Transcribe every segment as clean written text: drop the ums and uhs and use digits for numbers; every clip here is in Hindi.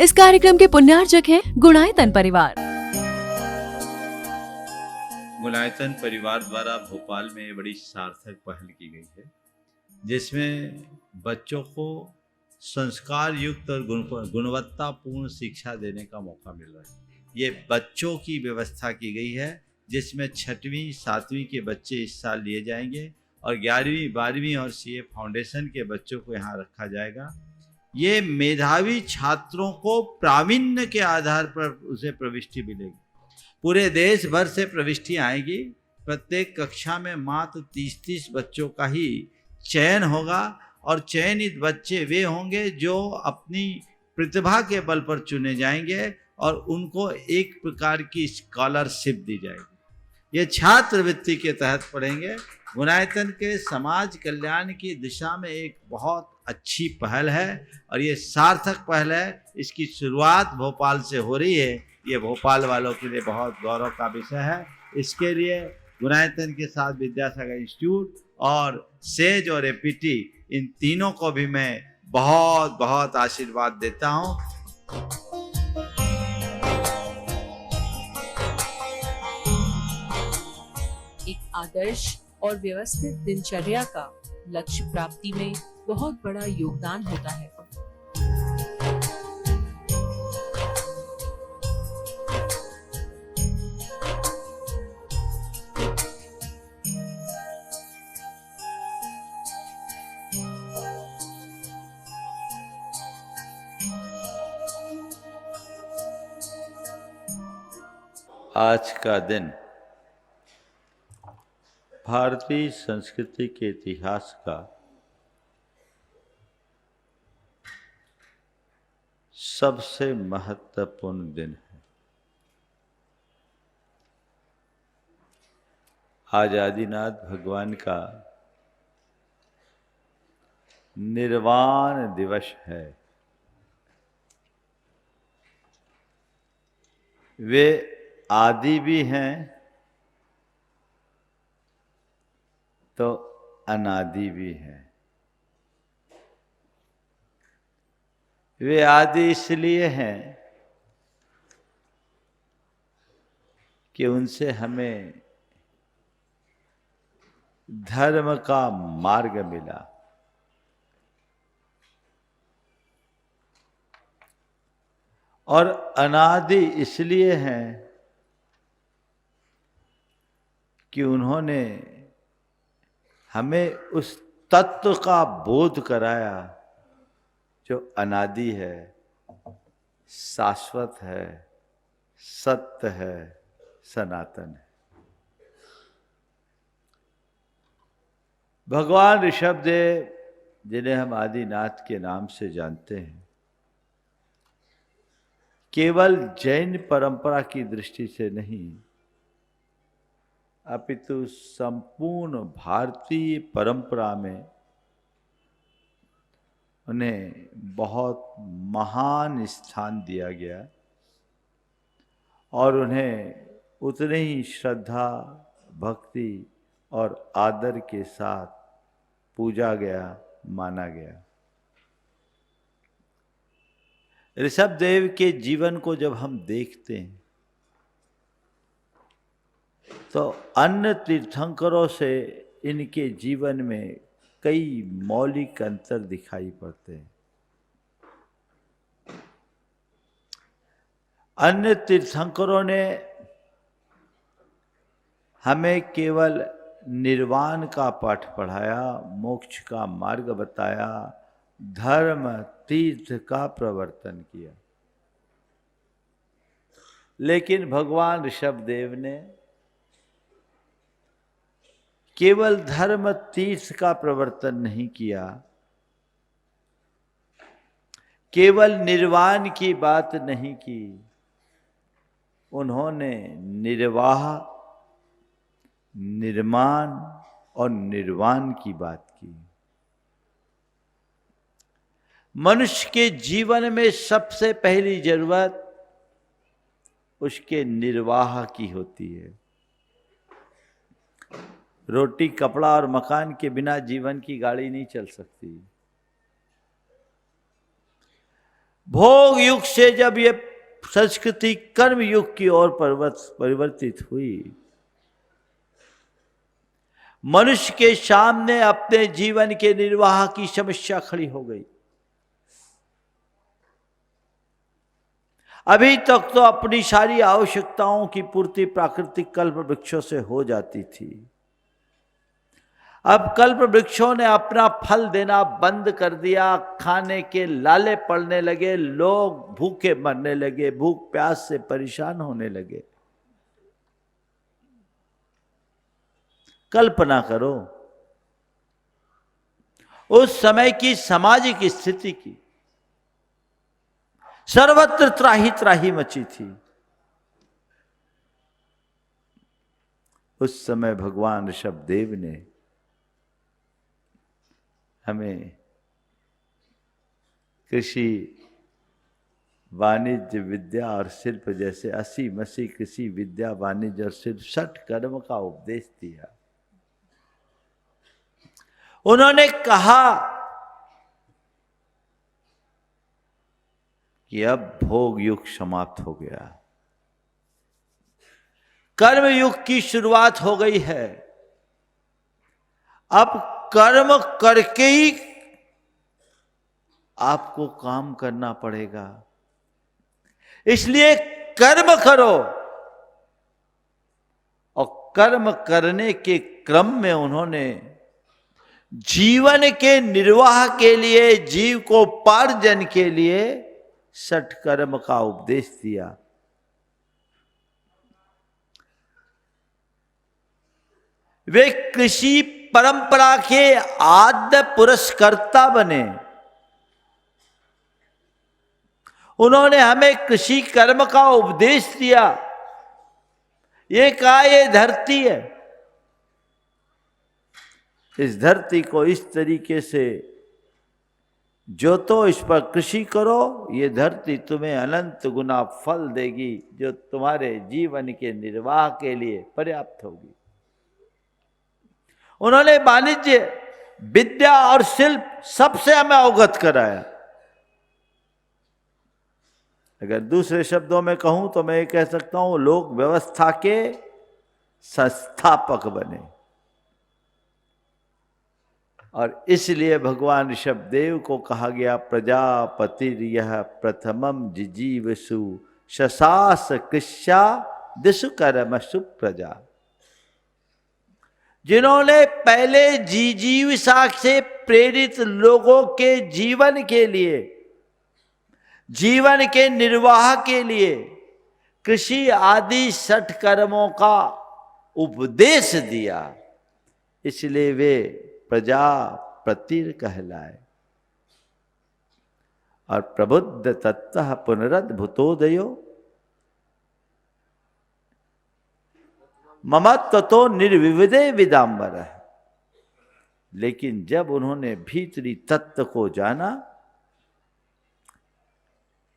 इस कार्यक्रम के पुण्यार्चक हैं गुणायतन परिवार। गुणायतन परिवार द्वारा भोपाल में बड़ी सार्थक पहल की गई है, जिसमें बच्चों को संस्कार युक्त और गुणवत्तापूर्ण शिक्षा देने का मौका मिल रहा है। ये बच्चों की व्यवस्था की गई है, जिसमें 6वीं 7वीं के बच्चे इस साल लिए जाएंगे और 11वीं 12वीं और सीए फाउंडेशन के बच्चों को यहाँ रखा जाएगा। ये मेधावी छात्रों को प्रावीण्य के आधार पर उसे प्रविष्टि मिलेगी। पूरे देश भर से प्रविष्टियाँ आएगी। प्रत्येक कक्षा में मात्र 30-30 बच्चों का ही चयन होगा और चयनित बच्चे वे होंगे जो अपनी प्रतिभा के बल पर चुने जाएंगे और उनको एक प्रकार की स्कॉलरशिप दी जाएगी। ये छात्रवृत्ति के तहत पढ़ेंगे। गुणायतन के समाज कल्याण की दिशा में एक बहुत अच्छी पहल है और ये सार्थक पहल है। इसकी शुरुआत भोपाल से हो रही है। ये भोपाल वालों के लिए बहुत गौरव का विषय है। इसके लिए गुणायतन के साथ विद्यासागर इंस्टीट्यूट और सेज और एपीटी, इन तीनों को भी मैं बहुत बहुत आशीर्वाद देता हूँ। एक आदर्श और व्यवस्थित दिनचर्या का लक्ष्य प्राप्ति में बहुत बड़ा योगदान होता है। आज का दिन भारतीय संस्कृति के इतिहास का सबसे महत्वपूर्ण दिन है। आज आदिनाथ भगवान का निर्वाण दिवस है। वे आदि भी हैं तो अनादि भी हैं। वे आदि इसलिए हैं कि उनसे हमें धर्म का मार्ग मिला। और अनादि इसलिए हैं कि उन्होंने हमें उस तत्व का बोध कराया जो अनादि है, शाश्वत है, सत्य है, सनातन है। भगवान ऋषभदेव, जिन्हें हम आदिनाथ के नाम से जानते हैं, केवल जैन परंपरा की दृष्टि से नहीं अपितु संपूर्ण भारतीय परंपरा में उन्हें बहुत महान स्थान दिया गया और उन्हें उतने ही श्रद्धा, भक्ति और आदर के साथ पूजा गया, माना गया। ऋषभदेव के जीवन को जब हम देखते हैं तो अन्य तीर्थंकरों से इनके जीवन में कई मौलिक अंतर दिखाई पड़ते हैं। अन्य तीर्थंकरों ने हमें केवल निर्वाण का पाठ पढ़ाया, मोक्ष का मार्ग बताया, धर्म तीर्थ का प्रवर्तन किया। लेकिन भगवान ऋषभदेव ने केवल धर्म तीर्थ का प्रवर्तन नहीं किया, केवल निर्वाण की बात नहीं की, उन्होंने निर्वाह, निर्माण और निर्वाण की बात की। मनुष्य के जीवन में सबसे पहली जरूरत उसके निर्वाह की होती है। रोटी, कपड़ा और मकान के बिना जीवन की गाड़ी नहीं चल सकती। भोग युग से जब ये संस्कृति कर्म युग की ओर परिवर्तित हुई, मनुष्य के सामने अपने जीवन के निर्वाह की समस्या खड़ी हो गई। अभी तक तो अपनी सारी आवश्यकताओं की पूर्ति प्राकृतिक कल्प वृक्षों से हो जाती थी। अब कल्प वृक्षों ने अपना फल देना बंद कर दिया, खाने के लाले पड़ने लगे, लोग भूखे मरने लगे, भूख प्यास से परेशान होने लगे। कल्पना करो उस समय की सामाजिक स्थिति की। सर्वत्र त्राही त्राही मची थी। उस समय भगवान ऋषभदेव ने हमें कृषि, वाणिज्य, विद्या और शिल्प जैसे 80 कृषि, विद्या, वाणिज्य और शिल्प 60 कर्म का उपदेश दिया। उन्होंने कहा कि अब भोग युग समाप्त हो गया, कर्म युग की शुरुआत हो गई है। अब कर्म करके ही आपको काम करना पड़ेगा, इसलिए कर्म करो। और कर्म करने के क्रम में उन्होंने जीवन के निर्वाह के लिए, जीव को पार्जन के लिए 60 कर्म का उपदेश दिया। वे कृषि परंपरा के आद्य पुरस्कर्ता बने। उन्होंने हमें कृषि कर्म का उपदेश दिया। ये कहा, ये धरती है, इस धरती को इस तरीके से जोतो, इस पर कृषि करो, ये धरती तुम्हें अनंत गुना फल देगी, जो तुम्हारे जीवन के निर्वाह के लिए पर्याप्त होगी। उन्होंने वाणिज्य, विद्या और शिल्प सबसे हमें अवगत कराया। अगर दूसरे शब्दों में कहूं तो मैं ये कह सकता हूं, लोग व्यवस्था के संस्थापक बने। और इसलिए भगवान ऋषभदेव को कहा गया, प्रजापतिर यह प्रथमम जिजीवसु शशास कृष्या दिशु कर्म सुप्रजा। जिन्होंने पहले जिजीविषा से प्रेरित लोगों के जीवन के लिए, जीवन के निर्वाह के लिए कृषि आदि 60 कर्मों का उपदेश दिया, इसलिए वे प्रजापतिर कहलाए। और प्रबुद्ध तत्तः पुनरद्भुतोदयो ममत्व तो निर्विविदे विदाम्बर है। लेकिन जब उन्होंने भीतरी तत्व को जाना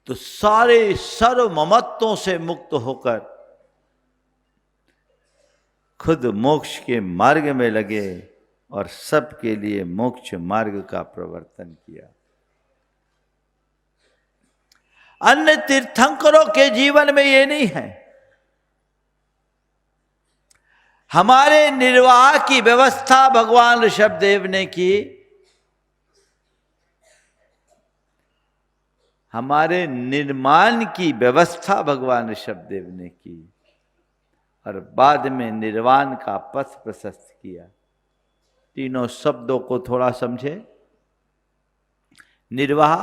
तो सारे सर्व ममत्वों से मुक्त होकर खुद मोक्ष के मार्ग में लगे और सबके लिए मोक्ष मार्ग का प्रवर्तन किया। अन्य तीर्थंकरों के जीवन में ये नहीं है। हमारे निर्वाह की व्यवस्था भगवान ऋषभदेव ने की, हमारे निर्माण की व्यवस्था भगवान ऋषभदेव ने की, और बाद में निर्वाण का पथ प्रशस्त किया। तीनों शब्दों को थोड़ा समझे। निर्वाह,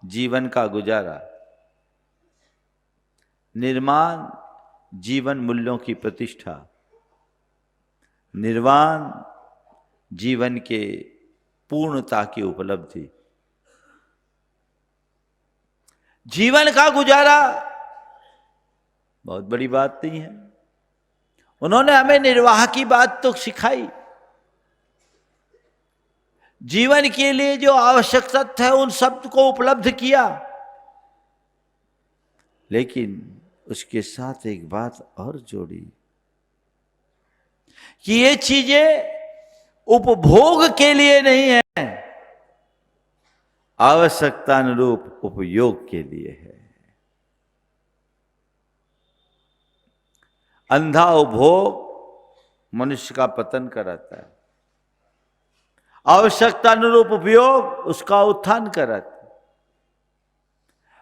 जीवन का गुजारा। निर्माण, जीवन मूल्यों की प्रतिष्ठा। निर्वाण, जीवन के पूर्णता की उपलब्धि। जीवन का गुजारा बहुत बड़ी बात नहीं है। उन्होंने हमें निर्वाह की बात तो सिखाई। जीवन के लिए जो आवश्यकता है उन सब को उपलब्ध किया, लेकिन उसके साथ एक बात और जोड़ी कि ये चीजें उपभोग के लिए नहीं है, आवश्यकता अनुरूप उपयोग के लिए है। अंधा उपभोग मनुष्य का पतन कराता है, आवश्यकता अनुरूप उपयोग उसका उत्थान कराता है।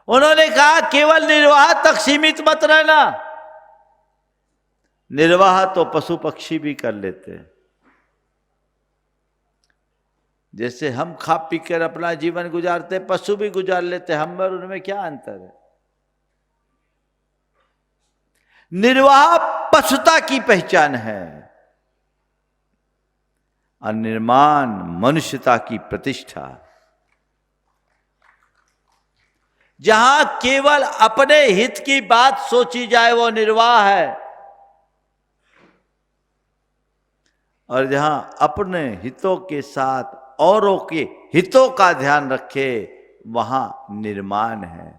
उन्होंने कहा केवल निर्वाह तक सीमित मत रहना। निर्वाह तो पशु पक्षी भी कर लेते हैं। जैसे हम खा पी कर अपना जीवन गुजारते, पशु भी गुजार लेते, हम और उनमें क्या अंतर है? निर्वाह पशुता की पहचान है और निर्माण मनुष्यता की प्रतिष्ठा। जहां केवल अपने हित की बात सोची जाए वो निर्वाह है, और जहां अपने हितों के साथ औरों के हितों का ध्यान रखे वहां निर्माण है।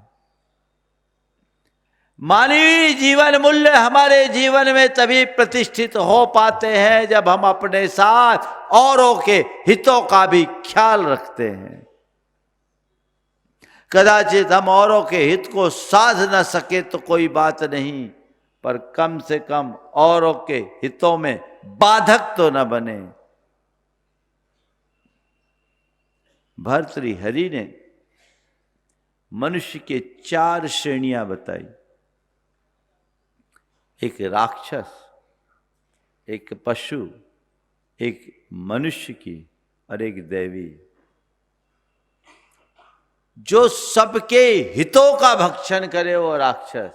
मानवीय जीवन मूल्य हमारे जीवन में तभी प्रतिष्ठित हो पाते हैं जब हम अपने साथ औरों के हितों का भी ख्याल रखते हैं। कदाचित हम औरों के हित को साध न सके तो कोई बात नहीं, पर कम से कम औरों के हितों में बाधक तो न बने। भर्तृहरि ने मनुष्य के 4 श्रेणियां बताई। एक राक्षस, एक पशु, एक मनुष्य की और एक दैवी। जो सबके हितों का भक्षण करे वो राक्षस,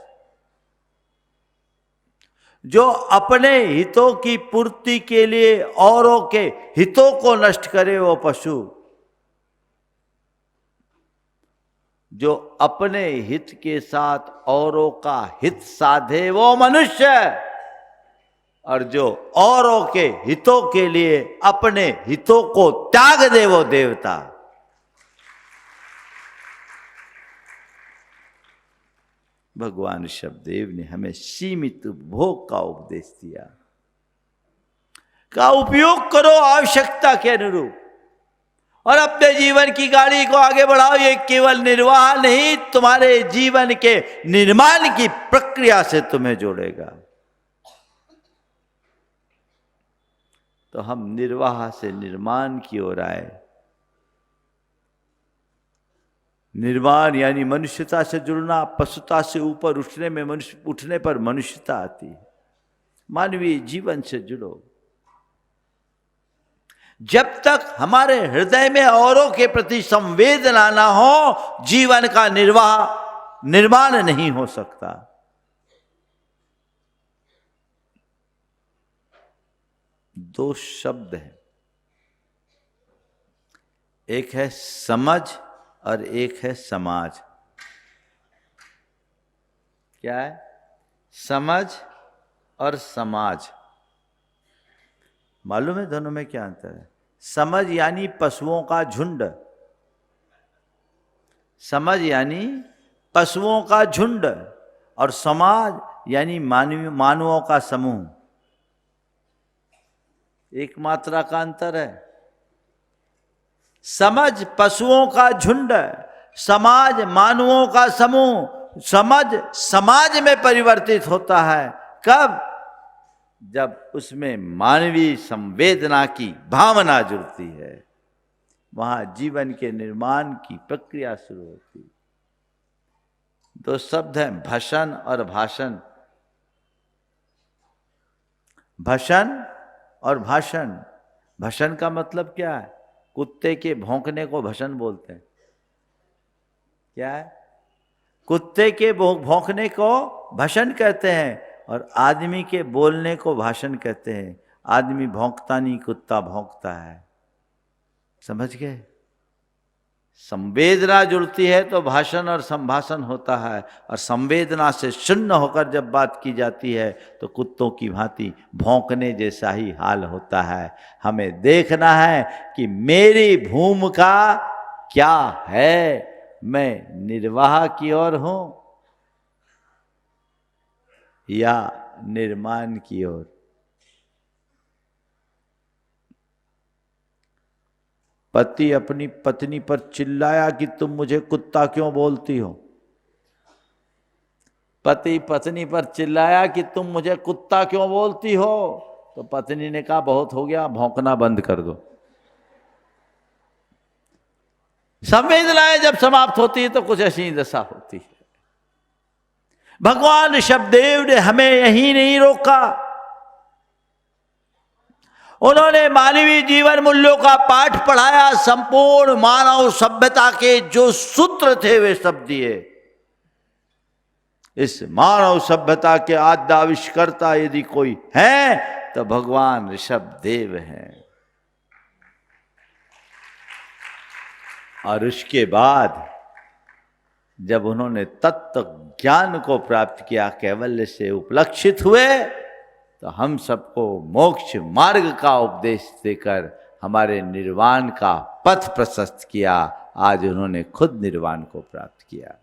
जो अपने हितों की पूर्ति के लिए औरों के हितों को नष्ट करे वो पशु, जो अपने हित के साथ औरों का हित साधे वो मनुष्य, और जो औरों के हितों के लिए अपने हितों को त्याग दे वो देवता। भगवान शब्देव ने हमें सीमित उपभोग का उपदेश दिया। का उपयोग करो आवश्यकता के अनुरूप और अपने जीवन की गाड़ी को आगे बढ़ाओ। ये केवल निर्वाह नहीं, तुम्हारे जीवन के निर्माण की प्रक्रिया से तुम्हें जोड़ेगा। तो हम निर्वाह से निर्माण की ओर आए। निर्माण यानी मनुष्यता से जुड़ना। पशुता से ऊपर उठने पर मनुष्यता आती है। मानवीय जीवन से जुड़ो। जब तक हमारे हृदय में औरों के प्रति संवेदना ना हो, जीवन का निर्माण नहीं हो सकता। दो शब्द हैं, एक है समझ और एक है समाज। क्या है? समझ और समाज। मालूम है दोनों में क्या अंतर है? समझ यानी पशुओं का झुंड, समझ यानी पशुओं का झुंड, और समाज यानी मानवों का समूह। एक मात्रा का अंतर है। समझ पशुओं का झुंड, समाज मानवों का समूह। समझ समाज में परिवर्तित होता है कब? जब उसमें मानवीय संवेदना की भावना जुड़ती है, वहां जीवन के निर्माण की प्रक्रिया शुरू होती है। दो शब्द हैं, भशन और भाषण। भशन और भाषण। भशन का मतलब क्या है? कुत्ते के भौंकने को भशन बोलते हैं। क्या है? कुत्ते के भौंकने को भशन कहते हैं और आदमी के बोलने को भाषण कहते हैं। आदमी भौंकता नहीं, कुत्ता भौंकता है। समझ गए? संवेदना जुड़ती है तो भाषण और संभाषण होता है, और संवेदना से शून्य होकर जब बात की जाती है तो कुत्तों की भांति भौंकने जैसा ही हाल होता है। हमें देखना है कि मेरी भूमिका क्या है। मैं निर्वाह की ओर हूं या निर्माण की ओर? पति अपनी पत्नी पर चिल्लाया कि तुम मुझे कुत्ता क्यों बोलती हो। पति पत्नी पर चिल्लाया कि तुम मुझे कुत्ता क्यों बोलती हो, तो पत्नी ने कहा बहुत हो गया, भौंकना बंद कर दो। संवेदनाएं जब समाप्त होती है तो कुछ ऐसी दशा होती है। भगवान ऋषभदेव ने हमें यही नहीं रोका, उन्होंने मानवीय जीवन मूल्यों का पाठ पढ़ाया। संपूर्ण मानव सभ्यता के जो सूत्र थे वे सब दिए। इस मानव सभ्यता के आद्याविष्कर्ता यदि कोई है तो भगवान ऋषभदेव हैं। और उसके बाद जब उन्होंने तत्व ज्ञान को प्राप्त किया, कैवल्य से उपलक्षित हुए, तो हम सबको मोक्ष मार्ग का उपदेश देकर हमारे निर्वाण का पथ प्रशस्त किया। आज उन्होंने खुद निर्वाण को प्राप्त किया।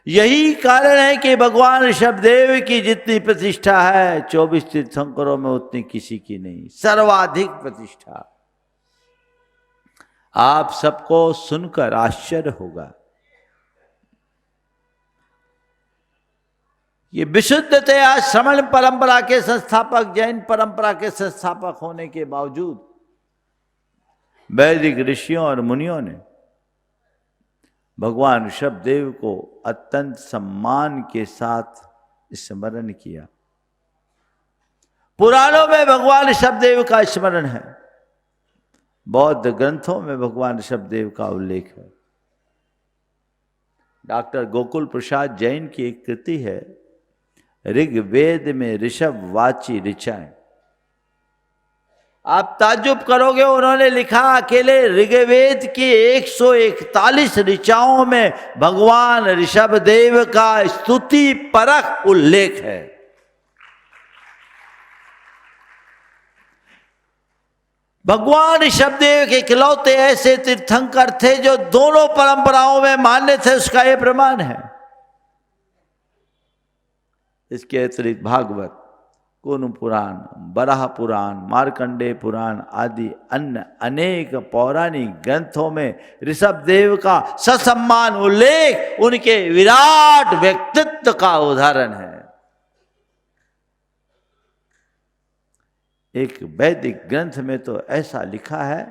यही कारण है कि भगवान ऋषभदेव की जितनी प्रतिष्ठा है 24 तीर्थंकरों में उतनी किसी की नहीं, सर्वाधिक प्रतिष्ठा। आप सबको सुनकर आश्चर्य होगा। ये विशुद्धतया श्रमण परंपरा के संस्थापक, जैन परंपरा के संस्थापक होने के बावजूद वैदिक ऋषियों और मुनियों ने भगवान ऋषभदेव को अत्यंत सम्मान के साथ स्मरण किया। पुराणों में भगवान ऋषभदेव का स्मरण है, बौद्ध ग्रंथों में भगवान ऋषभदेव का उल्लेख है। डॉक्टर गोकुल प्रसाद जैन की एक कृति है, ऋग्वेद में ऋषभ वाची ऋचाएं। आप ताज्जुब करोगे, उन्होंने लिखा अकेले ऋग्वेद की 141 ऋचाओं में भगवान ऋषभदेव का स्तुति परख उल्लेख है। भगवान ऋषभदेव के इकलौते ऐसे तीर्थंकर थे जो दोनों परंपराओं में मान्य थे, उसका यह प्रमाण है। इसके अतिरिक्त भागवत, कुन पुराण, बराह पुराण, मार्कंडेय पुराण आदि अन्य अनेक पौराणिक ग्रंथों में ऋषभदेव का ससम्मान उल्लेख उनके विराट व्यक्तित्व का उदाहरण है। एक वैदिक ग्रंथ में तो ऐसा लिखा है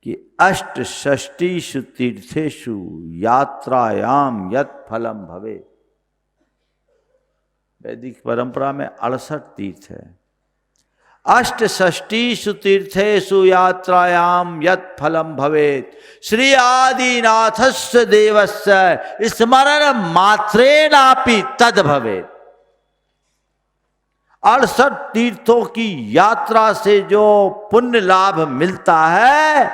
कि अष्टषष्टिषु तीर्थेषु यात्रायाम यत् फलम भवे। वैदिक परंपरा में 68 तीर्थ है। अष्टषष्टिषु तीर्थेषु यात्रायाम यत् फलम भवेत् श्री आदिनाथस्य देवस्य स्मरण मात्रेणापि तद भवेत्। 68 तीर्थों की यात्रा से जो पुण्य लाभ मिलता है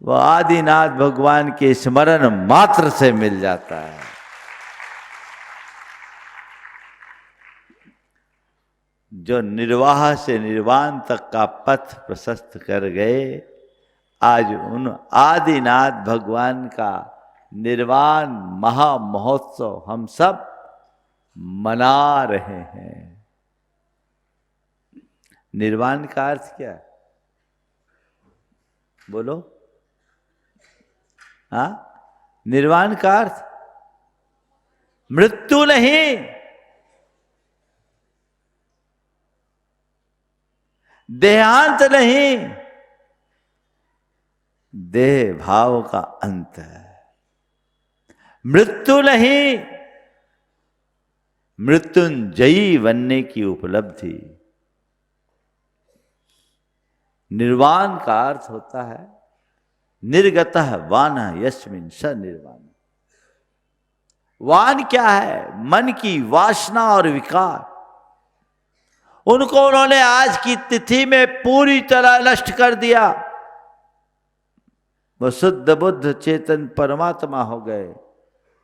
वह आदिनाथ भगवान के स्मरण मात्र से मिल जाता है। जो निर्वाह से निर्वाण तक का पथ प्रशस्त कर गए, आज उन आदिनाथ भगवान का निर्वाण महामहोत्सव हम सब मना रहे हैं। निर्वाण का अर्थ क्या है? बोलो। हाँ, निर्वाण का अर्थ मृत्यु नहीं, देहांत नहीं, देह भाव का अंत है। मृत्यु नहीं, मृत्युंजयी बनने की उपलब्धि। निर्वाण का अर्थ होता है निर्गतः वान यस्मिन् स निर्वाण। वान क्या है? मन की वासना और विकार। उनको उन्होंने आज की तिथि में पूरी तरह नष्ट कर दिया। वह शुद्ध बुद्ध चेतन परमात्मा हो गए।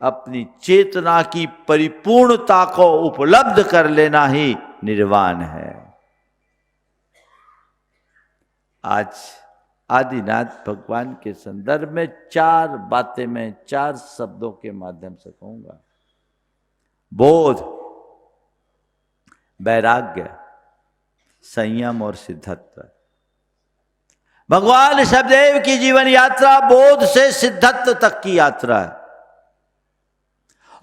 अपनी चेतना की परिपूर्णता को उपलब्ध कर लेना ही निर्वाण है। आज आदिनाथ भगवान के संदर्भ में 4 बातें मैं 4 शब्दों के माध्यम से कहूंगा। बोध, वैराग्य, संयम और सिद्धत्व। भगवान ऋषभदेव की जीवन यात्रा बोध से सिद्धत्व तक की यात्रा है,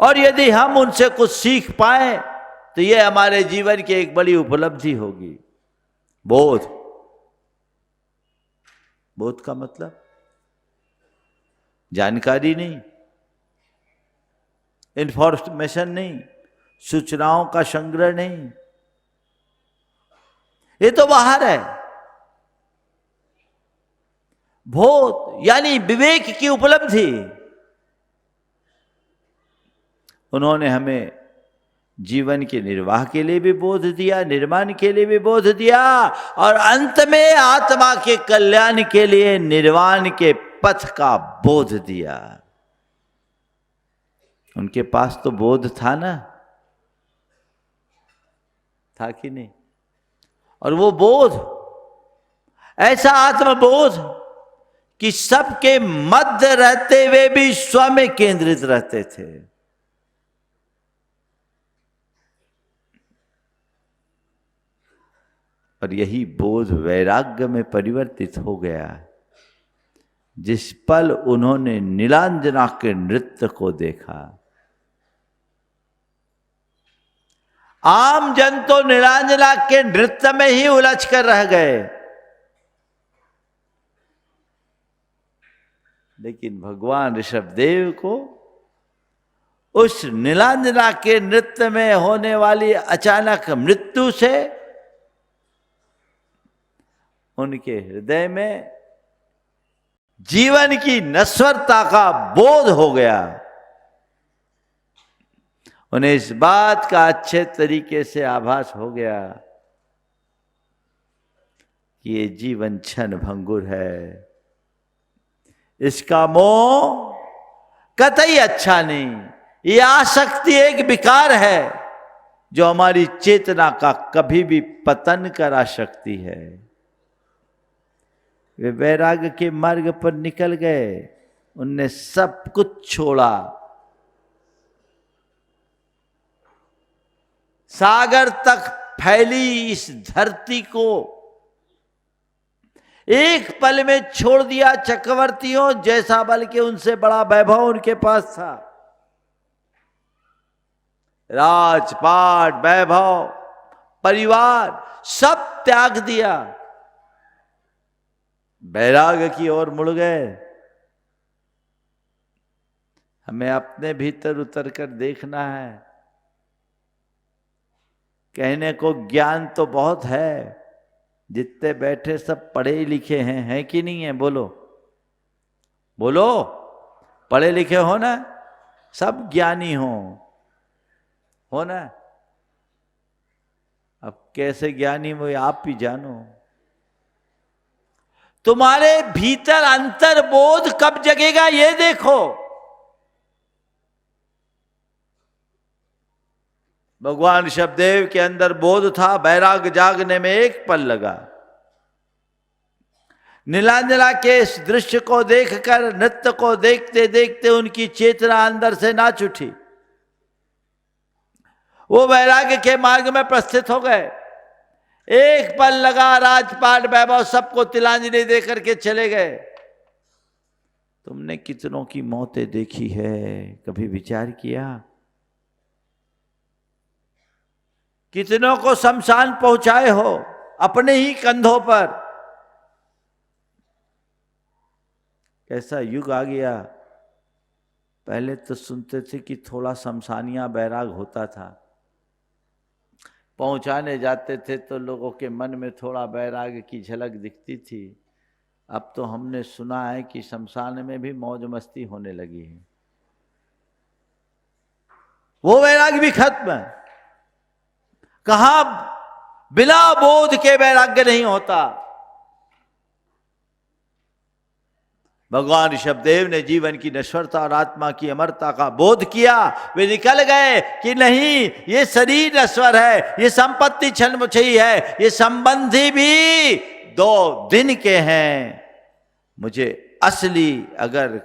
और यदि हम उनसे कुछ सीख पाए तो यह हमारे जीवन की एक बड़ी उपलब्धि होगी। बोध, बोध का मतलब जानकारी नहीं, इंफॉर्मेशन नहीं, सूचनाओं का संग्रह नहीं, ये तो बाहर है। बोध यानी विवेक की उपलब्धि। उन्होंने हमें जीवन के निर्वाह के लिए भी बोध दिया, निर्माण के लिए भी बोध दिया, और अंत में आत्मा के कल्याण के लिए निर्वाण के पथ का बोध दिया। उनके पास तो बोध था ना, था कि नहीं? और वो बोध ऐसा आत्मबोध कि सबके मध्य रहते हुए भी स्व में केंद्रित रहते थे। और यही बोध वैराग्य में परिवर्तित हो गया जिस पल उन्होंने नीलांजना के नृत्य को देखा। आम जन तो नीलांजना के नृत्य में ही उलझ कर रह गए, लेकिन भगवान ऋषभदेव को उस नीलांजना के नृत्य में होने वाली अचानक मृत्यु से उनके हृदय में जीवन की नश्वरता का बोध हो गया। उन्हें इस बात का अच्छे तरीके से आभास हो गया कि ये जीवन क्षण भंगुर है, इसका मोह कतई अच्छा नहीं, ये आसक्ति एक विकार है जो हमारी चेतना का कभी भी पतन करा सकती है। वे वैराग्य के मार्ग पर निकल गए, उनने सब कुछ छोड़ा, सागर तक फैली इस धरती को एक पल में छोड़ दिया। चक्रवर्तियों जैसा, बल्कि उनसे बड़ा वैभव उनके पास था। राजपाट, वैभव, परिवार सब त्याग दिया, वैराग्य की ओर मुड़ गए। हमें अपने भीतर उतर कर देखना है। कहने को ज्ञान तो बहुत है, जितने बैठे सब पढ़े लिखे हैं कि नहीं है? बोलो बोलो, पढ़े लिखे हो ना? सब ज्ञानी हो ना? अब कैसे ज्ञानी वो आप ही जानो। तुम्हारे भीतर अंतर्बोध कब जगेगा ये देखो। भगवान ऋषभदेव के अंदर बोध था, वैराग्य जागने में एक पल लगा। नीलांजना के इस दृश्य को देखकर, नृत्य को देखते देखते उनकी चेतना अंदर से नाच उठी। वो वैराग्य के मार्ग में प्रस्थित हो गए। एक पल लगा, राजपाट, वैभव सबको तिलांजलि दे करके चले गए। तुमने कितनों की मौतें देखी है, कभी विचार किया? कितनों को शमशान पहुंचाए हो अपने ही कंधों पर। कैसा युग आ गया। पहले तो सुनते थे कि थोड़ा शमशानिया बैराग होता था, पहुंचाने जाते थे तो लोगों के मन में थोड़ा बैराग की झलक दिखती थी। अब तो हमने सुना है कि शमशान में भी मौज मस्ती होने लगी है। वो वैराग भी खत्म है। कहां बिना बोध के वैराग्य नहीं होता। भगवान ऋषभदेव ने जीवन की नश्वरता और आत्मा की अमरता का बोध किया। वे निकल गए कि नहीं, ये शरीर नश्वर है, ये संपत्ति क्षणभंगुर है, ये संबंधी भी 2 दिन के हैं। मुझे असली अगर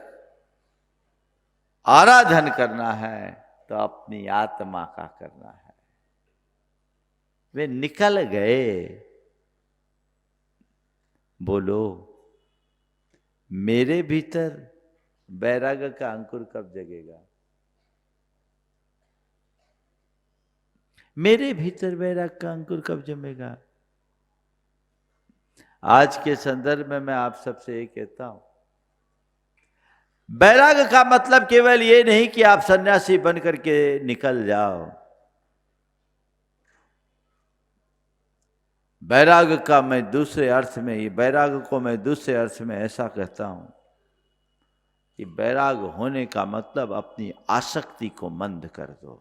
आराधन करना है तो अपनी आत्मा का करना है। वे निकल गए। बोलो मेरे भीतर वैराग्य का अंकुर कब जगेगा? मेरे भीतर वैराग्य का अंकुर कब जमेगा? आज के संदर्भ में मैं आप सबसे ये कहता हूं, वैराग्य का मतलब केवल ये नहीं कि आप सन्यासी बन करके निकल जाओ। वैराग्य का मैं दूसरे अर्थ में, ये वैराग्य को मैं दूसरे अर्थ में ऐसा कहता हूं कि वैराग्य होने का मतलब अपनी आसक्ति को मंद कर दो,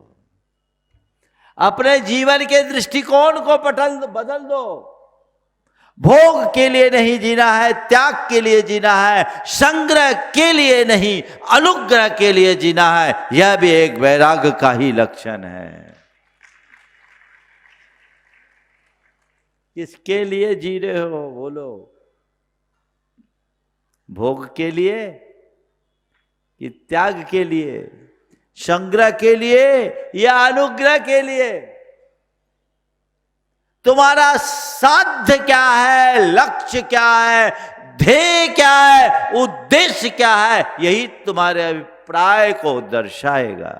अपने जीवन के दृष्टिकोण को बदल दो। भोग के लिए नहीं जीना है, त्याग के लिए जीना है, संग्रह के लिए नहीं, अनुग्रह के लिए जीना है। यह भी एक वैराग्य का ही लक्षण है। किसके लिए जी रहे हो बोलो? भोग के लिए कि त्याग के लिए, संग्रह के लिए या अनुग्रह के लिए? तुम्हारा साध्य क्या है, लक्ष्य क्या है, ध्येय क्या है, उद्देश्य क्या है, यही तुम्हारे अभिप्राय को दर्शाएगा।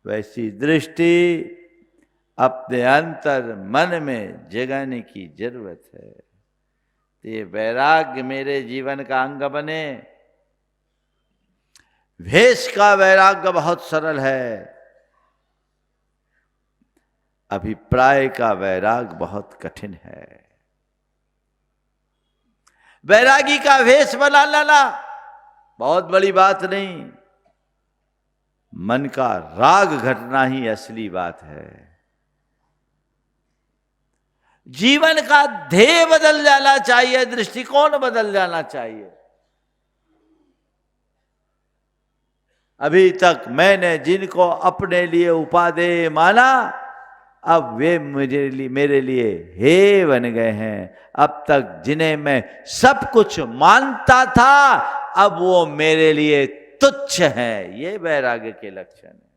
वैसी दृष्टि अपने अंतर मन में जगाने की जरूरत है। तो ये वैराग्य मेरे जीवन का अंग बने। भेष का वैराग्य बहुत सरल है, अभिप्राय का वैराग्य बहुत कठिन है। वैरागी का वेश बना लाना बहुत बड़ी बात नहीं, मन का राग घटना ही असली बात है। जीवन का ध्येय बदल जाना चाहिए, दृष्टिकोण बदल जाना चाहिए। अभी तक मैंने जिनको अपने लिए उपादेय माना, अब वे मेरे लिए हे बन गए हैं। अब तक जिन्हें मैं सब कुछ मानता था, अब वो मेरे लिए तुच्छ है। ये वैराग्य के लक्षण है।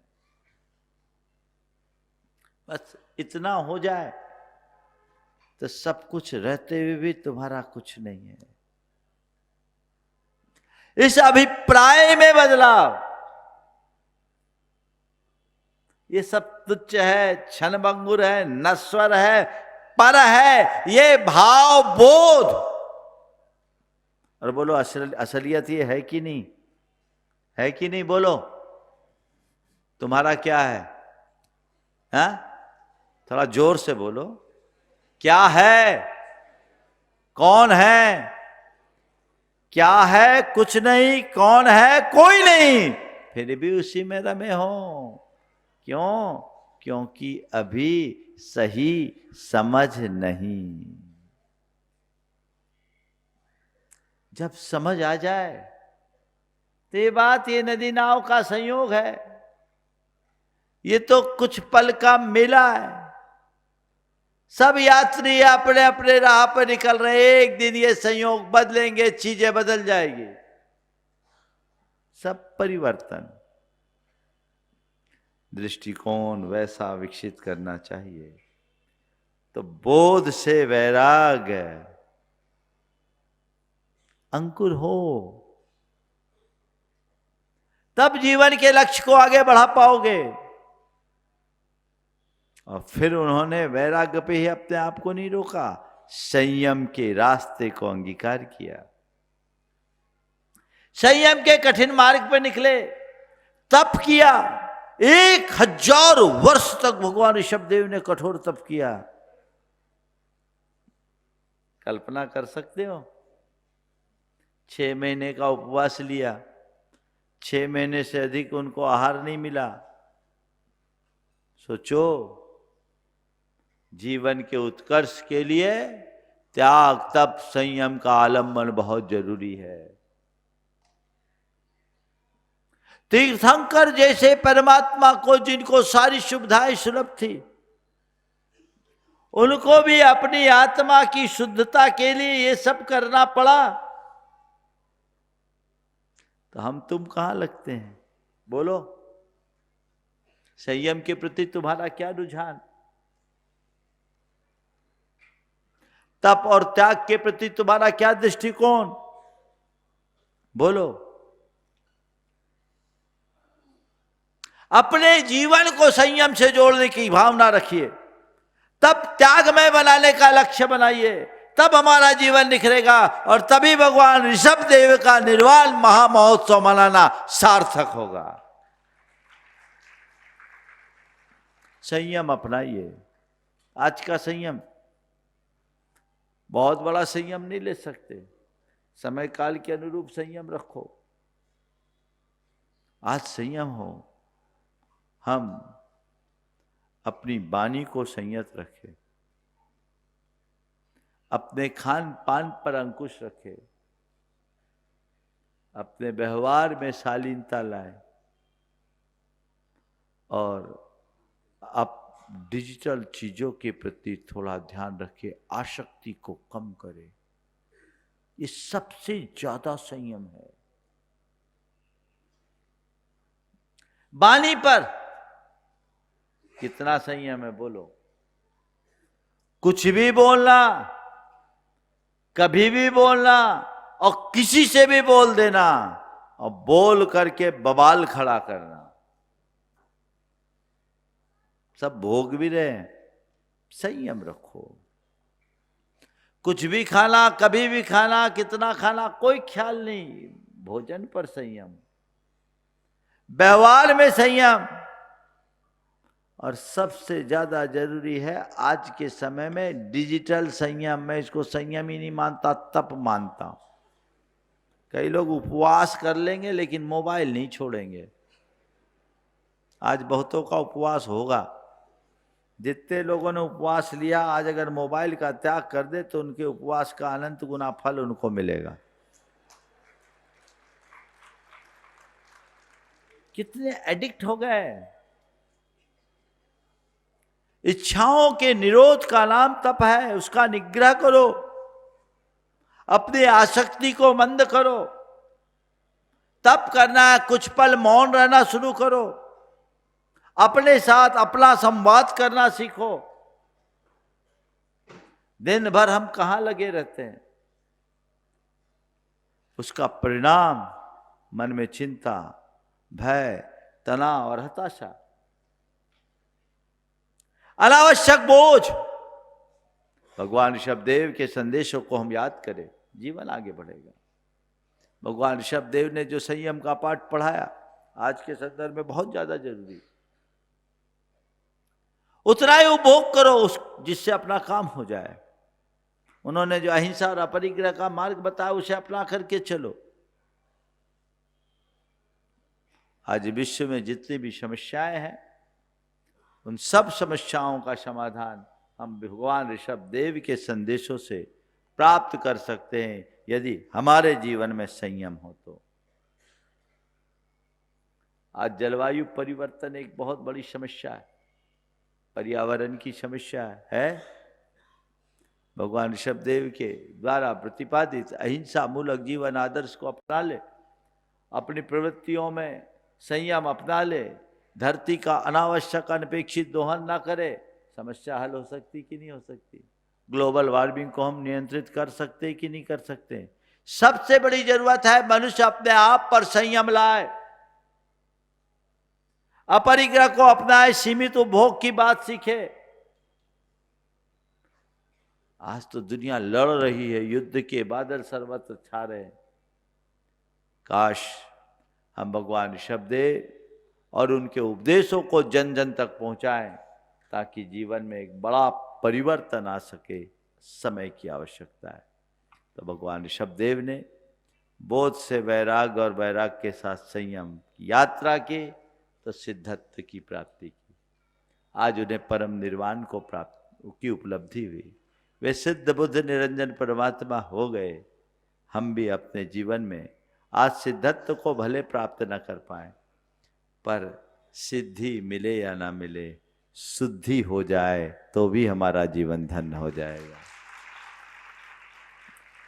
बस इतना हो जाए तो सब कुछ रहते हुए भी तुम्हारा कुछ नहीं है। इस अभिप्राय में बदलाव, ये सब तुच्छ है, क्षणभंगुर है, नश्वर है, पर है, ये भाव बोध। और बोलो असलियत ये है कि नहीं? है कि नहीं? बोलो तुम्हारा क्या है? हाँ, थोड़ा जोर से बोलो। क्या है? कौन है? क्या है? कुछ नहीं। कौन है? कोई नहीं। फिर भी उसी में रमे हो। क्यों? क्योंकि अभी सही समझ नहीं। जब समझ आ जाए तो ये बात, ये नदी नाव का संयोग है, ये तो कुछ पल का मेला है। सब यात्री अपने अपने राह पर निकल रहे। एक दिन ये संयोग बदलेंगे, चीजें बदल जाएगी। सब परिवर्तन, दृष्टिकोण वैसा विकसित करना चाहिए। तो बोध से वैराग्य अंकुर हो, तब जीवन के लक्ष्य को आगे बढ़ा पाओगे। और फिर उन्होंने वैराग्य पे ही अपने आप को नहीं रोका, संयम के रास्ते को अंगीकार किया। संयम के कठिन मार्ग पर निकले, तप किया। 1000 वर्ष तक भगवान ऋषभदेव ने कठोर तप किया। कल्पना कर सकते हो? 6 महीने का उपवास लिया, 6 महीने से अधिक उनको आहार नहीं मिला। सोचो, जीवन के उत्कर्ष के लिए त्याग, तप, संयम का आलंबन बहुत जरूरी है। तीर्थंकर जैसे परमात्मा को, जिनको सारी सुविधाएं सुलभ थी, उनको भी अपनी आत्मा की शुद्धता के लिए ये सब करना पड़ा। तो हम तुम कहां लगते हैं? बोलो, संयम के प्रति तुम्हारा क्या रुझान? तप और त्याग के प्रति तुम्हारा क्या दृष्टिकोण? बोलो। अपने जीवन को संयम से जोड़ने की भावना रखिए, तब त्यागमय बनाने का लक्ष्य बनाइए, तब हमारा जीवन निखरेगा और तभी भगवान ऋषभ देव का निर्वाण महामहोत्सव मनाना सार्थक होगा। संयम अपनाइए। आज का संयम बहुत बड़ा संयम नहीं ले सकते, समय काल के अनुरूप संयम रखो। आज संयम हो, हम अपनी वाणी को संयत रखें, अपने खान पान पर अंकुश रखें, अपने व्यवहार में शालीनता लाएं और आप डिजिटल चीजों के प्रति थोड़ा ध्यान रखें, आसक्ति को कम करें। ये सबसे ज्यादा संयम है। वाणी पर कितना संयम है? बोलो। कुछ भी बोलना, कभी भी बोलना और किसी से भी बोल देना और बोल करके बवाल खड़ा करना, सब भोग भी रहे हैं। संयम रखो। कुछ भी खाना, कभी भी खाना, कितना खाना, कोई ख्याल नहीं। भोजन पर संयम, व्यवहार में संयम, और सबसे ज्यादा जरूरी है आज के समय में डिजिटल संयम। मैं इसको संयम ही नहीं मानता, तप मानता हूं। कई लोग उपवास कर लेंगे लेकिन मोबाइल नहीं छोड़ेंगे। आज बहुतों का उपवास होगा। जितने लोगों ने उपवास लिया, आज अगर मोबाइल का त्याग कर दे तो उनके उपवास का अनंत गुना फल उनको मिलेगा। कितने एडिक्ट हो गए। इच्छाओं के निरोध का नाम तप है, उसका निग्रह करो, अपनी आसक्ति को मंद करो। तप करना है, कुछ पल मौन रहना शुरू करो, अपने साथ अपना संवाद करना सीखो। दिन भर हम कहां लगे रहते हैं, उसका परिणाम मन में चिंता, भय, तनाव और हताशा, अनावश्यक बोझ। भगवान ऋषभदेव के संदेशों को हम याद करें, जीवन आगे बढ़ेगा। भगवान ऋषभदेव ने जो संयम का पाठ पढ़ाया, आज के संदर्भ में बहुत ज्यादा जरूरी। उतना ही उपभोग करो उस जिससे अपना काम हो जाए। उन्होंने जो अहिंसा और अपरिग्रह का मार्ग बताया, उसे अपना करके चलो। आज विश्व में जितनी भी समस्याएं हैं, उन सब समस्याओं का समाधान हम भगवान ऋषभदेव के संदेशों से प्राप्त कर सकते हैं, यदि हमारे जीवन में संयम हो तो। आज जलवायु परिवर्तन एक बहुत बड़ी समस्या है, पर्यावरण की समस्या है। भगवान ऋषभदेव के द्वारा प्रतिपादित अहिंसा मूलक जीवन आदर्श को अपना ले, अपनी प्रवृत्तियों में संयम अपना ले, धरती का अनावश्यक अनपेक्षित दोहन ना करे, समस्या हल हो सकती कि नहीं हो सकती? ग्लोबल वार्मिंग को हम नियंत्रित कर सकते कि नहीं कर सकते? सबसे बड़ी जरूरत है मनुष्य अपने आप पर संयम लाए, अपरिग्रह को अपनाए, सीमित उपभोग की बात सीखे। आज तो दुनिया लड़ रही है, युद्ध के बादल सर्वत्र छा रहे हैं। काश हम भगवान ऋषभदेव और उनके उपदेशों को जन जन तक पहुंचाएं, ताकि जीवन में एक बड़ा परिवर्तन आ सके। समय की आवश्यकता है। तो भगवान ऋषभदेव ने बोध से वैराग और वैराग के साथ संयम की यात्रा की, तो सिद्धत्व की प्राप्ति की। आज उन्हें परम निर्वाण को प्राप्त की उपलब्धि हुई। वे सिद्ध बुद्ध निरंजन परमात्मा हो गए। हम भी अपने जीवन में आज सिद्धत्व को भले प्राप्त न कर पाए, पर सिद्धि मिले या ना मिले, शुद्धि हो जाए तो भी हमारा जीवन धन्य हो जाएगा।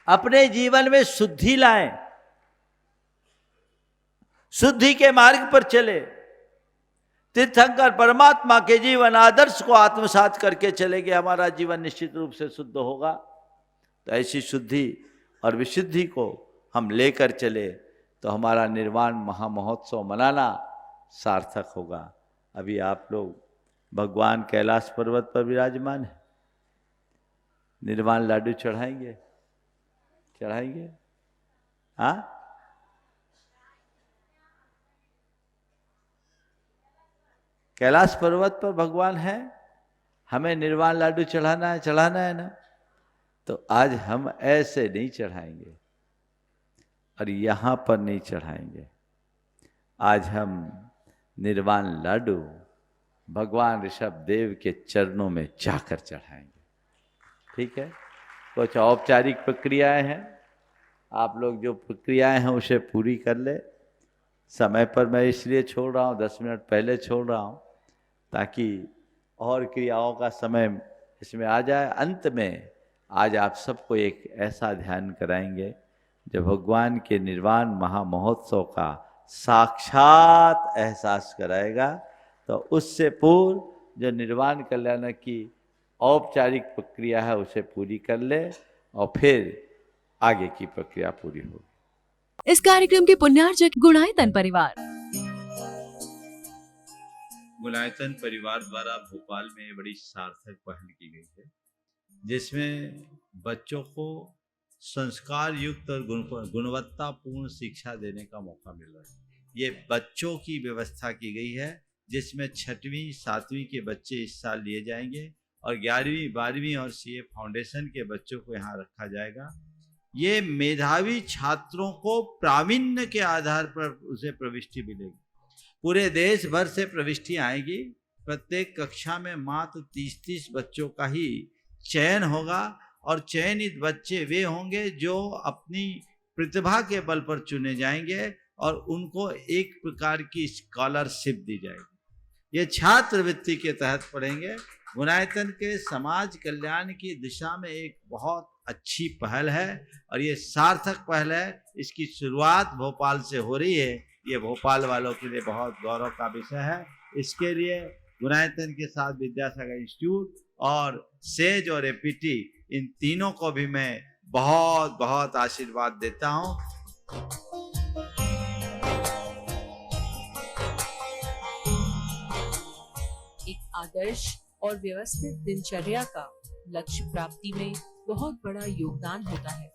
अपने जीवन में शुद्धि लाएं, शुद्धि के मार्ग पर चले। तीर्थंकर परमात्मा के जीवन आदर्श को आत्मसात करके चलेंगे, हमारा जीवन निश्चित रूप से शुद्ध होगा। तो ऐसी शुद्धि और विशुद्धि को हम लेकर चले तो हमारा निर्वाण महामहोत्सव मनाना सार्थक होगा। अभी आप लोग भगवान कैलाश पर्वत पर विराजमान है, निर्वाण लाडू चढ़ाएंगे? चढ़ाएंगे? हाँ, कैलाश पर्वत पर भगवान है, हमें निर्वाण लाडू चढ़ाना है ना। तो आज हम ऐसे नहीं चढ़ाएंगे और यहाँ पर नहीं चढ़ाएंगे। आज हम निर्वाण लाडू भगवान ऋषभ देव के चरणों में जाकर चढ़ाएंगे। ठीक है, कुछ औपचारिक प्रक्रियाएं हैं, आप लोग जो प्रक्रियाएं हैं उसे पूरी कर ले। समय पर मैं इसलिए छोड़ रहा हूँ, 10 मिनट पहले छोड़ रहा हूँ ताकि और क्रियाओं का समय इसमें आ जाए। अंत में आज आप सबको एक ऐसा ध्यान कराएंगे जो भगवान के निर्वाण महामहोत्सव का साक्षात एहसास कराएगा। तो उससे पूर्व जो निर्वाण कल्याण की औपचारिक प्रक्रिया है उसे पूरी कर ले और फिर आगे की प्रक्रिया पूरी होगी। इस कार्यक्रम के पुण्यार्जक गुणायतन परिवार। गुणायतन परिवार द्वारा भोपाल में बड़ी सार्थक पहल की गई है, जिसमें बच्चों को संस्कार युक्त और गुणवत्तापूर्ण शिक्षा देने का मौका मिल रहा है। ये बच्चों की व्यवस्था की गई है, जिसमें 6वीं 7वीं के बच्चे इस साल लिए जाएंगे और 11वीं 12वीं और सीए फाउंडेशन के बच्चों को यहाँ रखा जाएगा। ये मेधावी छात्रों को प्रावीण्य के आधार पर उसे प्रविष्टि मिलेगी। पूरे देश भर से प्रविष्टि आएगी। प्रत्येक कक्षा में मात्र 30-30 बच्चों का ही चयन होगा और चयनित बच्चे वे होंगे जो अपनी प्रतिभा के बल पर चुने जाएंगे और उनको एक प्रकार की स्कॉलरशिप दी जाएगी। ये छात्रवृत्ति के तहत पढ़ेंगे। गुणायतन के समाज कल्याण की दिशा में एक बहुत अच्छी पहल है और ये सार्थक पहल है। इसकी शुरुआत भोपाल से हो रही है। ये भोपाल वालों के लिए बहुत गौरव का विषय है। इसके लिए गुणायतन के साथ विद्यासागर इंस्टीट्यूट और सेज और एपीटी, इन तीनों को भी मैं बहुत बहुत आशीर्वाद देता हूँ। एक आदर्श और व्यवस्थित दिनचर्या का लक्ष्य प्राप्ति में बहुत बड़ा योगदान होता है।